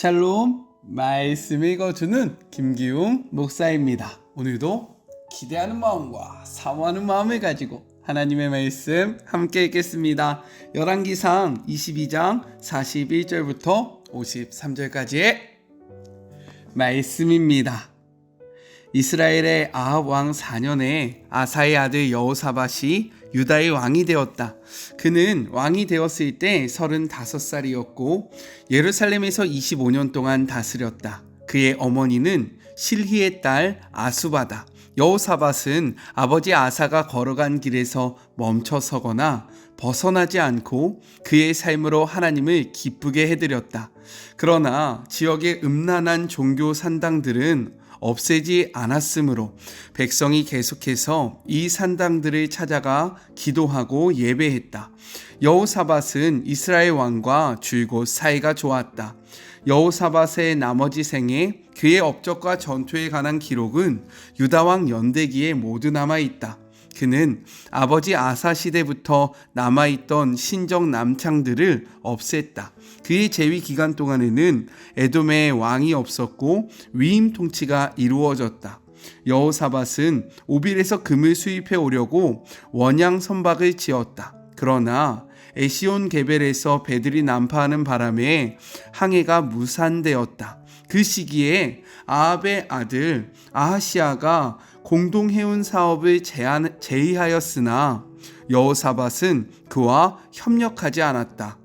샬롬, 말씀 읽어주는 김기웅 목사입니다. 오늘도 기대하는 마음과 사모하는 마음을 가지고 하나님의 말씀 함께 읽겠습니다. 열왕기상 22장 41절부터 53절까지의 말씀입니다. 이스라엘의 아합 왕 4년에 아사의 아들 여호사밧이 유다의 왕이 되었다. 그는 왕이 되었을 때 35살이었고 예루살렘에서 25년 동안 다스렸다. 그의 어머니는 실히의 딸 아수바다. 여호사밧은 아버지 아사가 걸어간 길에서 멈춰서거나 벗어나지 않고 그의 삶으로 하나님을 기쁘게 해드렸다. 그러나 지역의 음란한 종교 산당들은 없애지 않았으므로 백성이 계속해서 이 산당들을 찾아가 기도하고 예배했다. 여호사밧은 이스라엘 왕과 줄곧 사이가 좋았다. 여호사밧의 나머지 생에 그의 업적과 전투에 관한 기록은 유다왕 연대기에 모두 남아있다. 그는 아버지 아사 시대부터 남아있던 신적 남창들을 없앴다. 그의 재위 기간 동안에는 에돔에 왕이 없었고 위임 통치가 이루어졌다. 여호사밧은 오빌에서 금을 수입해 오려고 원양 선박을 지었다. 그러나 에시온 게벨에서 배들이 난파하는 바람에 항해가 무산되었다. 그 시기에 아합의 아들 아하시아가 공동해운 사업을 제의하였으나 여호사밧은 그와 협력하지 않았다.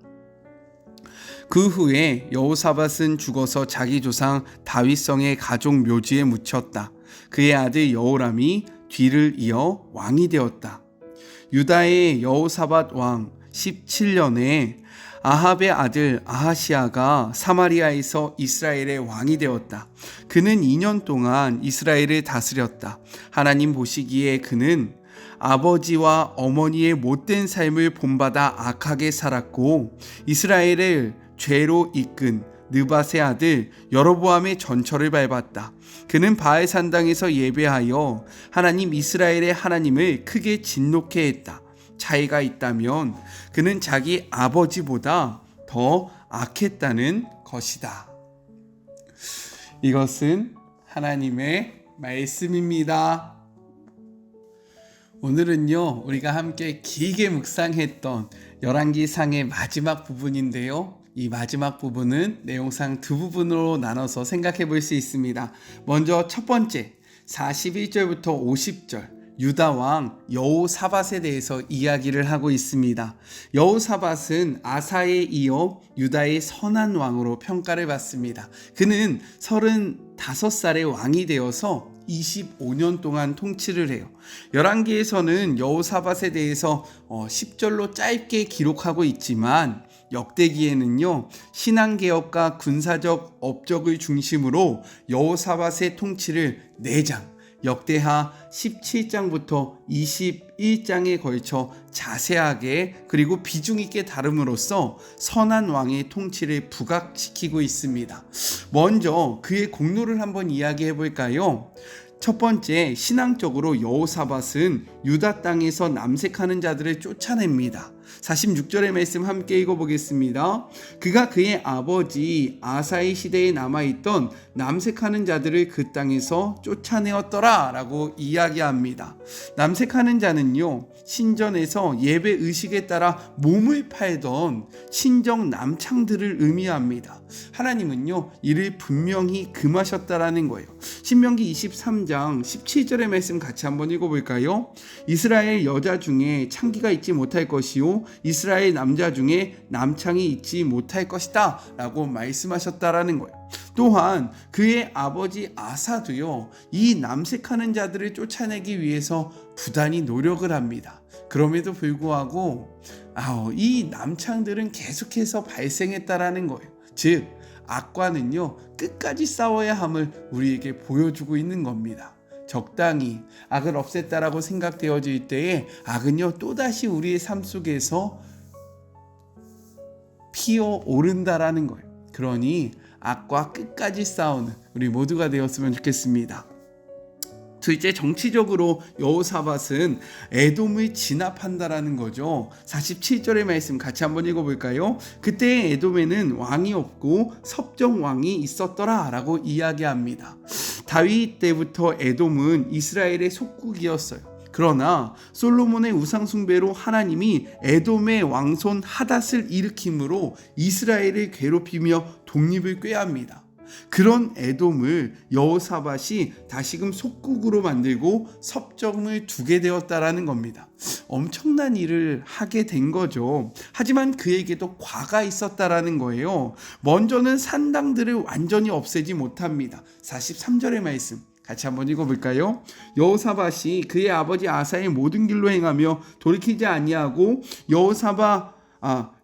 그 후에 여호사밧은 죽어서 자기 조상 다윗성의 가족 묘지에 묻혔다. 그의 아들 여호람이 뒤를 이어 왕이 되었다. 유다의 여호사밧 왕 17년에 아합의 아들 아하시아가 사마리아에서 이스라엘의 왕이 되었다. 그는 2년 동안 이스라엘을 다스렸다. 하나님 보시기에 그는 아버지와 어머니의 못된 삶을 본받아 악하게 살았고 이스라엘을 죄로 이끈 느밧의 아들 여로보암의 전철을 밟았다. 그는 바알 산당에서 예배하여 하나님 이스라엘의 하나님을 크게 진노케 했다. 차이가 있다면 그는 자기 아버지보다 더 악했다는 것이다. 이것은 하나님의 말씀입니다. 오늘은요, 우리가 함께 길게 묵상했던 열왕기상의 마지막 부분인데요. 이 마지막 부분은 내용상 두 부분으로 나눠서 생각해 볼 수 있습니다. 먼저 첫 번째, 41절부터 50절. 유다 왕 여호사밧에 대해서 이야기를 하고 있습니다. 여호사밧은 아사에 이어 유다의 선한 왕으로 평가를 받습니다. 그는 35살의 왕이 되어서 25년 동안 통치를 해요. 열왕기에서는 여호사밧에 대해서 10절로 짧게 기록하고 있지만 역대기에는요, 신앙개혁과 군사적 업적을 중심으로 여호사밧의 통치를 4장, 역대하 17장부터 21장에 걸쳐 자세하게 그리고 비중 있게 다룸으로써 선한 왕의 통치를 부각시키고 있습니다. 먼저 그의 공로를 한번 이야기해 볼까요? 첫 번째, 신앙적으로 여호사밧은 유다 땅에서 남색하는 자들을 쫓아냅니다. 46절의 말씀 함께 읽어보겠습니다. 그가 그의 아버지 아사의 시대에 남아있던 남색하는 자들을 그 땅에서 쫓아내었더라 라고 이야기합니다. 남색하는 자는요, 신전에서 예배 의식에 따라 몸을 팔던 신적 남창들을 의미합니다. 하나님은요, 이를 분명히 금하셨다라는 거예요. 신명기 23장 17절의 말씀 같이 한번 읽어볼까요? 이스라엘 여자 중에 창기가 있지 못할 것이요 이스라엘 남자 중에 남창이 있지 못할 것이다 라고 말씀하셨다라는 거예요. 또한 그의 아버지 아사도요, 이 남색하는 자들을 쫓아내기 위해서 부단히 노력을 합니다. 그럼에도 불구하고 이 남창들은 계속해서 발생했다라는 거예요. 즉 악과는요, 끝까지 싸워야 함을 우리에게 보여주고 있는 겁니다. 적당히 악을 없앴다라고 생각되어질 때에 악은요, 또다시 우리의 삶 속에서 피어오른다라는 거예요. 그러니 악과 끝까지 싸우는 우리 모두가 되었으면 좋겠습니다. 둘째, 정치적으로 여호사밧은 에돔을 진압한다라는 거죠. 47절의 말씀 같이 한번 읽어볼까요? 그때 에돔에는 왕이 없고 섭정 왕이 있었더라 라고 이야기합니다. 다윗 때부터 에돔은 이스라엘의 속국이었어요. 그러나 솔로몬의 우상숭배로 하나님이 에돔의 왕손 하닷을 일으킴으로 이스라엘을 괴롭히며 독립을 꾀합니다. 그런 에돔을 여호사밧이 다시금 속국으로 만들고 섭정을 두게 되었다라는 겁니다. 엄청난 일을 하게 된 거죠. 하지만 그에게도 과가 있었다라는 거예요. 먼저는 산당들을 완전히 없애지 못합니다. 43절의 말씀 같이 한번 읽어볼까요? 여호사밧이 그의 아버지 아사의 모든 길로 행하며 돌이키지 아니하고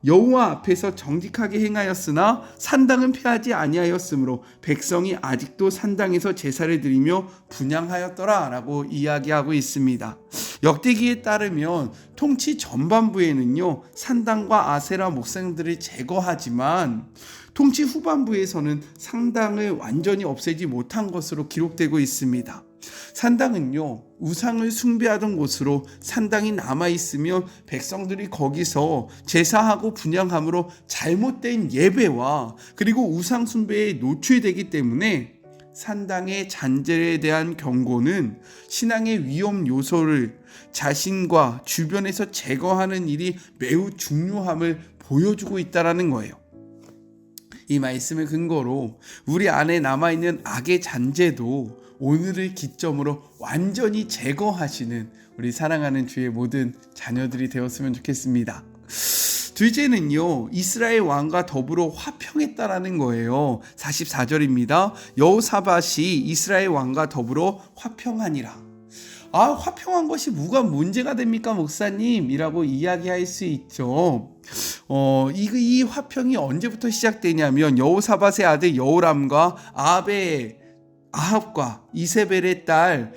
여호와 앞에서 정직하게 행하였으나 산당은 폐하지 아니하였으므로 백성이 아직도 산당에서 제사를 드리며 분향하였더라 라고 이야기하고 있습니다. 역대기에 따르면 통치 전반부에는요 산당과 아세라 목상들을 제거하지만 통치 후반부에서는 산당을 완전히 없애지 못한 것으로 기록되고 있습니다. 산당은요 우상을 숭배하던 곳으로 산당이 남아있으면 백성들이 거기서 제사하고 분향함으로 잘못된 예배와 그리고 우상 숭배에 노출되기 때문에 산당의 잔재에 대한 경고는 신앙의 위험 요소를 자신과 주변에서 제거하는 일이 매우 중요함을 보여주고 있다는 거예요. 이 말씀을 근거로 우리 안에 남아있는 악의 잔재도 오늘을 기점으로 완전히 제거하시는 우리 사랑하는 주의 모든 자녀들이 되었으면 좋겠습니다. 둘째는요 이스라엘 왕과 더불어 화평했다라는 거예요. 44절입니다. 여호사밧이 이스라엘 왕과 더불어 화평하니라. 화평한 것이 뭐가 문제가 됩니까 목사님? 이라고 이야기할 수 있죠. 이 화평이 언제부터 시작되냐면 여호사밧의 아들 여호람과 아합과 이세벨의 딸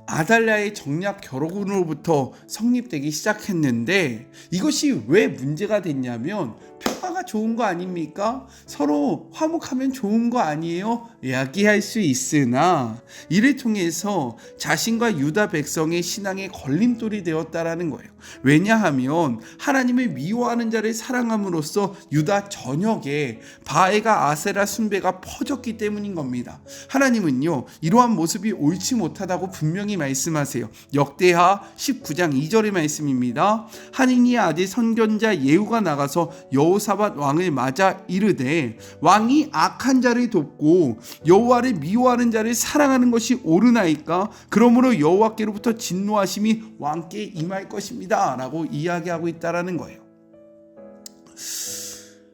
아달랴의 정략 결혼으로부터 성립되기 시작했는데 이것이 왜 문제가 됐냐면 평화가 좋은 거 아닙니까? 서로 화목하면 좋은 거 아니에요? 이야기할 수 있으나 이를 통해서 자신과 유다 백성의 신앙의 걸림돌이 되었다라는 거예요. 왜냐하면 하나님을 미워하는 자를 사랑함으로써 유다 전역에 바알과 아세라 숭배가 퍼졌기 때문인 겁니다. 하나님은요 이러한 모습이 옳지 못하다고 분명히 말씀하세요. 역대하 19장 2절의 말씀입니다. 하니니의 아들 선견자 예후가 나가서 여호사밧 왕을 맞아 이르되 왕이 악한 자를 돕고 여호와를 미워하는 자를 사랑하는 것이 옳으나이까? 그러므로 여호와께로부터 진노하심이 왕께 임할 것입니다 라고 이야기하고 있다라는 거예요.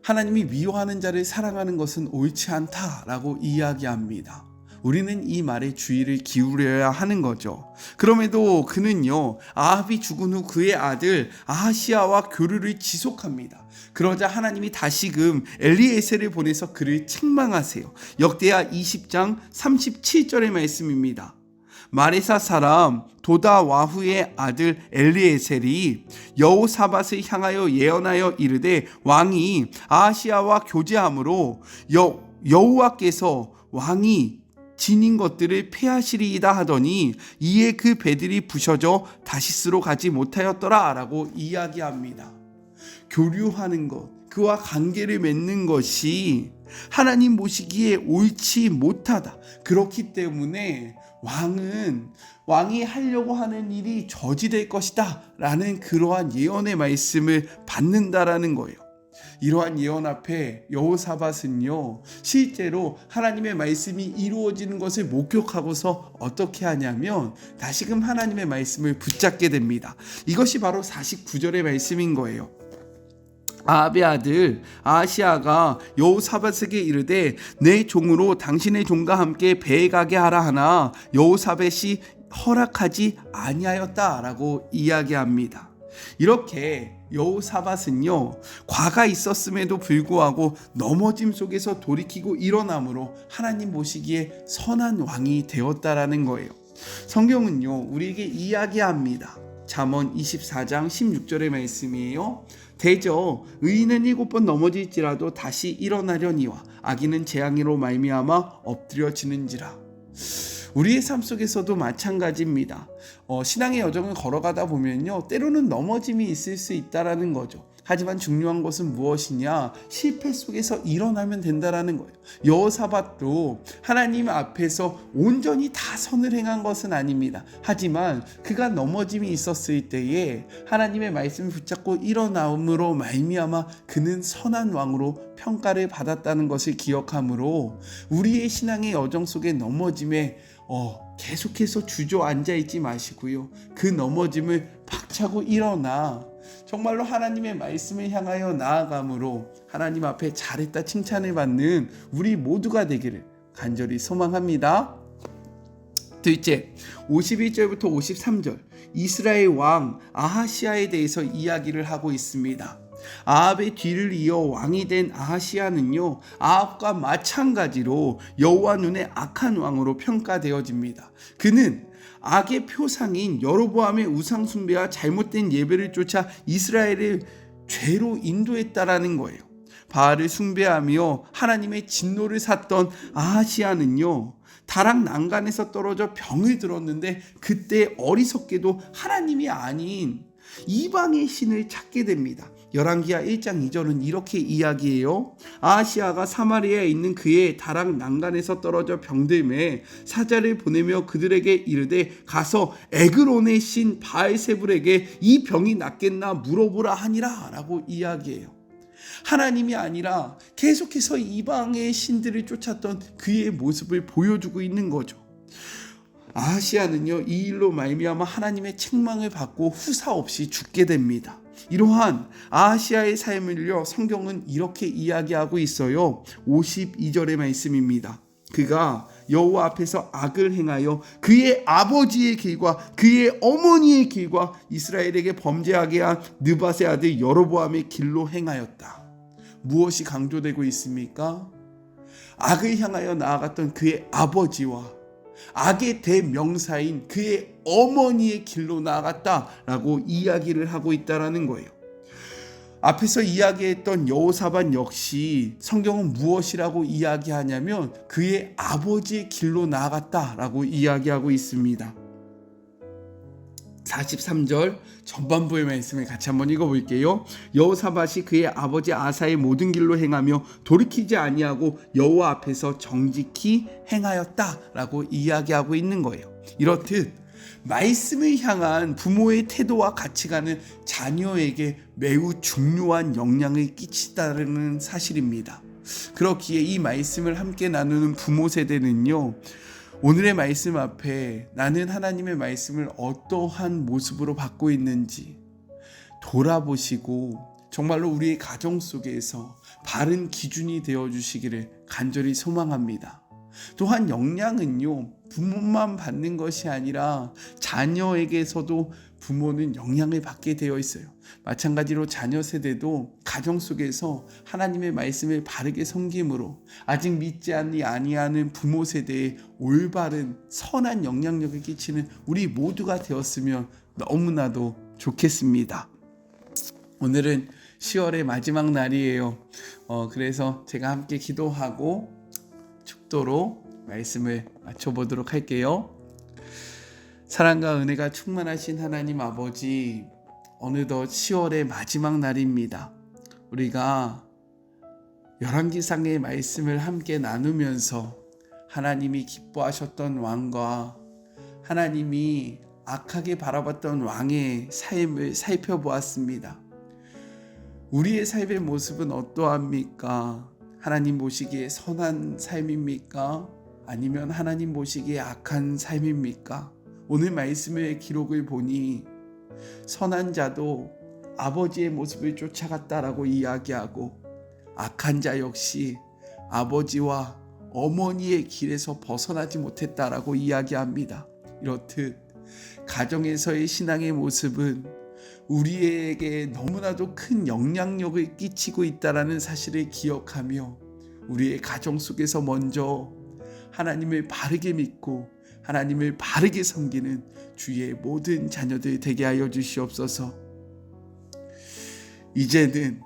하나님이 미워하는 자를 사랑하는 것은 옳지 않다라고 이야기합니다. 우리는 이 말에 주의를 기울여야 하는 거죠. 그럼에도 그는요 아합이 죽은 후 그의 아들 아하시아와 교류를 지속합니다. 그러자 하나님이 다시금 엘리에셀을 보내서 그를 책망하세요. 역대하 20장 37절의 말씀입니다. 마레사 사람 도다와후의 아들 엘리에셀이 여호사밧을 향하여 예언하여 이르되 왕이 아하시아와 교제함으로 여호와께서 왕이 지닌 것들을 폐하시리이다 하더니 이에 그 배들이 부셔져 다시스로 가지 못하였더라 라고 이야기합니다. 교류하는 것, 그와 관계를 맺는 것이 하나님 보시기에 옳지 못하다. 그렇기 때문에 왕이 하려고 하는 일이 저지될 것이다 라는 그러한 예언의 말씀을 받는다라는 거예요. 이러한 예언 앞에 여호사밧은요 실제로 하나님의 말씀이 이루어지는 것을 목격하고서 어떻게 하냐면 다시금 하나님의 말씀을 붙잡게 됩니다. 이것이 바로 49절의 말씀인 거예요. 아합의 아들 아하시아가 여호사밧에게 이르되 내 종으로 당신의 종과 함께 배에 가게 하라 하나 여호사밧이 허락하지 아니하였다라고 이야기합니다. 이렇게 여호사밧은요 과가 있었음에도 불구하고 넘어짐 속에서 돌이키고 일어남으로 하나님 보시기에 선한 왕이 되었다라는 거예요. 성경은요 우리에게 이야기합니다. 잠언 24장 16절의 말씀이에요. 대저 의인은 7번 넘어질지라도 다시 일어나려니와 악인은 재앙으로 말미암아 엎드려지는지라. 우리의 삶 속에서도 마찬가지입니다. 신앙의 여정을 걸어가다 보면요, 때로는 넘어짐이 있을 수 있다라는 거죠. 하지만 중요한 것은 무엇이냐? 실패 속에서 일어나면 된다라는 거예요. 여호사밧도 하나님 앞에서 온전히 다 선을 행한 것은 아닙니다. 하지만 그가 넘어짐이 있었을 때에 하나님의 말씀을 붙잡고 일어남으로 말미암아 그는 선한 왕으로 평가를 받았다는 것을 기억하므로 우리의 신앙의 여정 속에 넘어짐에 계속해서 주저앉아 있지 마시고요. 그 넘어짐을 박차고 일어나 정말로 하나님의 말씀을 향하여 나아감으로 하나님 앞에 잘했다 칭찬을 받는 우리 모두가 되기를 간절히 소망합니다. 둘째, 51절부터 53절 이스라엘 왕 아하시아에 대해서 이야기를 하고 있습니다. 아합의 뒤를 이어 왕이 된 아하시아는요, 아합과 마찬가지로 여호와 눈에 악한 왕으로 평가되어집니다. 그는 악의 표상인 여로보암의 우상 숭배와 잘못된 예배를 쫓아 이스라엘을 죄로 인도했다라는 거예요. 바알을 숭배하며 하나님의 진노를 샀던 아하시아는요, 다락 난간에서 떨어져 병을 들었는데 그때 어리석게도 하나님이 아닌 이방의 신을 찾게 됩니다. 열왕기하 1장 2절은 이렇게 이야기해요. 아하시아가 사마리아에 있는 그의 다락 난간에서 떨어져 병들매 사자를 보내며 그들에게 이르되 가서 에그론의 신 바알세불에게 이 병이 낫겠나 물어보라 하니라 라고 이야기해요. 하나님이 아니라 계속해서 이방의 신들을 쫓았던 그의 모습을 보여주고 있는 거죠. 아하시아는요, 이 일로 말미암아 하나님의 책망을 받고 후사 없이 죽게 됩니다. 이러한 아하시아의 삶을요, 성경은 이렇게 이야기하고 있어요. 52절의 말씀입니다. 그가 여호와 앞에서 악을 행하여 그의 아버지의 길과 그의 어머니의 길과 이스라엘에게 범죄하게 한 느밧의 아들 여로보암의 길로 행하였다. 무엇이 강조되고 있습니까? 악을 향하여 나아갔던 그의 아버지와 악의 대명사인 그의 어머니의 길로 나아갔다라고 이야기를 하고 있다라는 거예요. 앞에서 이야기했던 여호사밧 역시 성경은 무엇이라고 이야기하냐면 그의 아버지의 길로 나아갔다라고 이야기하고 있습니다. 43절 전반부의 말씀을 같이 한번 읽어볼게요. 여호사밧이 그의 아버지 아사의 모든 길로 행하며 돌이키지 아니하고 여호와 앞에서 정직히 행하였다라고 이야기하고 있는 거예요. 이렇듯 말씀을 향한 부모의 태도와 가치관은 자녀에게 매우 중요한 영향을 끼친다는 사실입니다. 그렇기에 이 말씀을 함께 나누는 부모 세대는요, 오늘의 말씀 앞에 나는 하나님의 말씀을 어떠한 모습으로 받고 있는지 돌아보시고 정말로 우리의 가정 속에서 바른 기준이 되어주시기를 간절히 소망합니다. 또한 영향은요, 부모만 받는 것이 아니라 자녀에게서도 부모는 영향을 받게 되어 있어요. 마찬가지로 자녀 세대도 가정 속에서 하나님의 말씀을 바르게 섬김으로 아직 믿지 아니하는 부모 세대에 올바른 선한 영향력을 끼치는 우리 모두가 되었으면 너무나도 좋겠습니다. 오늘은 10월의 마지막 날이에요. 그래서 제가 함께 기도하고 축도로 말씀을 마쳐보도록 할게요. 사랑과 은혜가 충만하신 하나님 아버지, 어느덧 10월의 마지막 날입니다. 우리가 열왕기상의 말씀을 함께 나누면서 하나님이 기뻐하셨던 왕과 하나님이 악하게 바라봤던 왕의 삶을 살펴보았습니다. 우리의 삶의 모습은 어떠합니까? 하나님 보시기에 선한 삶입니까? 아니면 하나님 보시기에 악한 삶입니까? 오늘 말씀의 기록을 보니 선한 자도 아버지의 모습을 쫓아갔다라고 이야기하고 악한 자 역시 아버지와 어머니의 길에서 벗어나지 못했다라고 이야기합니다. 이렇듯 가정에서의 신앙의 모습은 우리에게 너무나도 큰 영향력을 끼치고 있다는 사실을 기억하며 우리의 가정 속에서 먼저 하나님을 바르게 믿고 하나님을 바르게 섬기는 주의 모든 자녀들 되게 하여 주시옵소서. 이제는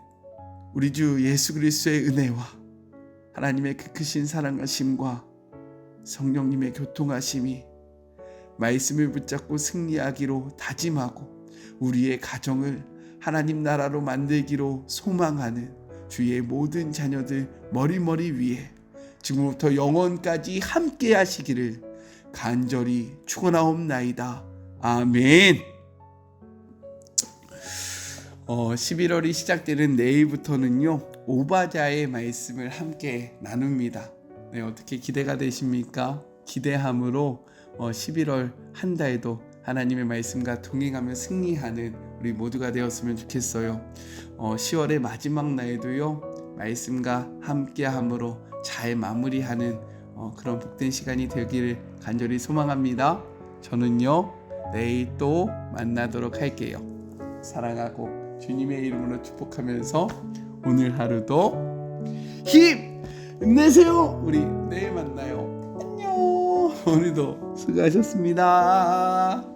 우리 주 예수 그리스도의 은혜와 하나님의 그 크신 사랑하심과 성령님의 교통하심이 말씀을 붙잡고 승리하기로 다짐하고 우리의 가정을 하나님 나라로 만들기로 소망하는 주의 모든 자녀들 머리머리 위에 지금부터 영원까지 함께 하시기를 간절히 축원하옵나이다. 아멘. 11월이 시작되는 내일부터는요, 오바댜의 말씀을 함께 나눕니다. 네, 어떻게 기대가 되십니까? 기대함으로 11월 한 달도 하나님의 말씀과 동행하며 승리하는 우리 모두가 되었으면 좋겠어요. 10월의 마지막 날도요, 말씀과 함께함으로 잘 마무리하는 그런 복된 시간이 되기를 간절히 소망합니다. 저는요, 내일 또 만나도록 할게요. 사랑하고 주님의 이름으로 축복하면서 오늘 하루도 힘내세요. 우리 내일 만나요. 안녕. 오늘도 수고하셨습니다.